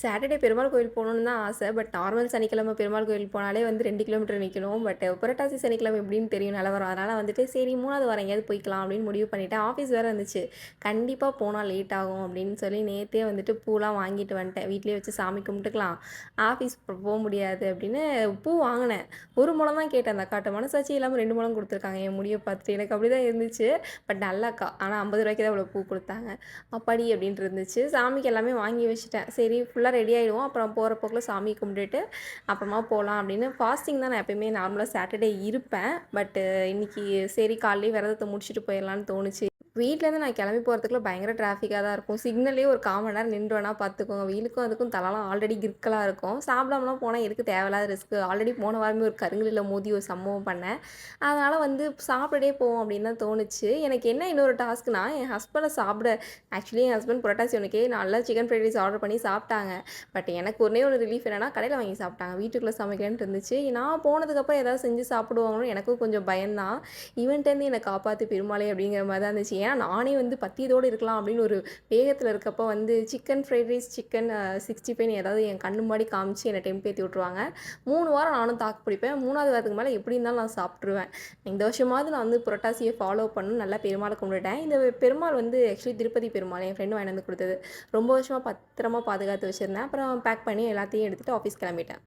Saturday Perumal கோயில் போகணுன்னு தான் ஆசை. பட் நார்மல் சனிக்கிழமை பெருமாள் கோயில் போனாலே வந்து 2 கிலோமீட்டர் நிக்கணும். பட் புரட்டாசி சனிக்கிழமை எப்படின்னு தெரியும் நிலவரம். அதனால வந்துட்டு சரி 3வது வாரம் எங்கேயாவது போய்க்கலாம் அப்படின்னு முடிவு பண்ணிட்டேன். ஆஃபீஸ் வேறு இருந்துச்சு. கண்டிப்பா போனா லேட் ஆகும் அப்படின்னு சொல்லி நேத்தே வந்துட்டு பூலாம் வாங்கிட்டு வந்துட்டேன். வீட்லயே வச்சு சாமி கும்பிட்டுக்கலாம். ஆஃபீஸ் போ முடியாது அப்படின்னு பூ வாங்கினேன். 1 முழம் தான் கேட்டேன் அந்த அக்காட்ட. மனசாட்சி இல்லாம 2 முழம் குடுத்துருக்காங்க என் முடிய பார்த்துட்டு. எனக்கு அப்படிதான் இருந்துச்சு. பட் நல்ல அக்கா. ஆனா ரூ. 50க்கு தான் இவ்வளோ பூ குடுத்தாங்க. அப்பாடி அப்படின்ட்டு இருந்துச்சு. சாமிக்கு எல்லாமே வாங்கி வச்சுட்டேன். சரி ஃபுல்லா ரெடி ஆயிடுவோம். அப்புறம் போற போக்குல சாமி கும்பிட்டுட்டு அப்புறமா போலாம் அப்படின்னு. ஃபாஸ்டிங் தான் நான் எப்பயுமே நார்மலா சாட்டர்டே இருப்பேன். பட் இன்னைக்கு சரி காலையிலேயே விரதத்த முடிச்சுட்டு போயிடலான்னு தோணுச்சு. வீட்லேருந்து நான் கிளம்பி போகிறதுக்குள்ள பயங்கர டிராஃபிக்காக தான் இருக்கும். சிக்னல்லே ஒரு 1/4 மணி நேரம் நின்றோன்னா பார்த்துக்கோங்க. வெயிலுக்கும் அதுக்கும் தலலாம் ஆல்ரெடி கிறுக்கலாக இருக்கும். சாப்பிடாமலாம் போனால் எதுக்கு தேவையில்லாத ரிஸ்க்கு. ஆல்ரெடி போன வாரமே ஒரு கருங்கல்ல மோதி ஒரு சம்பவம் பண்ணேன். அதனால் வந்து சாப்பிட்டுட்டே போவோம் அப்படின்னு தான் தோணுச்சு. எனக்கு என்ன இன்னொரு டாஸ்க்னா, என் ஹஸ்பண்ட சாப்பிட ஆக்சுவலி என் ஹஸ்பண்ட் புரட்டாசி அன்னைக்கு நல்லா சிக்கன் ஃப்ரைட் ரைஸ் ஆர்டர் பண்ணி சாப்பிட்டாங்க. பட் எனக்கு ஒரே ஒரு ரிலீஃப் என்னன்னா, கடையில் வாங்கி சாப்பிட்டாங்க. வீட்டுக்குள்ளே சமைக்கலன்ட்டு இருந்துச்சு. நான் போனதுக்கப்புறம் ஏதாவது செஞ்சு சாப்பிடுவாங்கன்னு எனக்கும் கொஞ்சம் பயம்தான். இவன்ட்டேருந்து என்னை காப்பாத்து பெருமாளே அப்படிங்கிற மாதிரி தான் இருந்துச்சு. ஏன்னா நானே வந்து பத்தியத்தோடு இருக்கலாம் அப்படின்னு ஒரு வேகத்தில் இருக்கப்போ வந்து சிக்கன் ஃப்ரைட் ரைஸ், சிக்கன் 65 ஏதாவது என் கண்ணு முன்னாடி காமிச்சு என்னை டெம்ப் ஏற்றி விட்ருவாங்க. 3 வாரம் நானும் தாக்கு பிடிப்பேன். 3வது வாரத்துக்கு மேலே எப்படி இருந்தாலும் நான் சாப்பிட்ருவேன். இந்த வருஷமாவது நான் வந்து புரட்டாசியை ஃபாலோ பண்ணணும். நல்லா பெருமாளை கும்பிட்டுட்டேன். இந்த பெருமாள் வந்து ஆக்சுவலி திருப்பதி பெருமாள் என் ஃப்ரெண்டு வாங்கிட்டு வந்து கொடுத்தது. ரொம்ப வருஷமாக பத்திரமா பாதுகாத்து வச்சுருந்தேன். அப்புறம் பேக் பண்ணி எல்லாத்தையும் எடுத்துகிட்டு ஆஃபீஸ் கிளம்பிட்டேன்.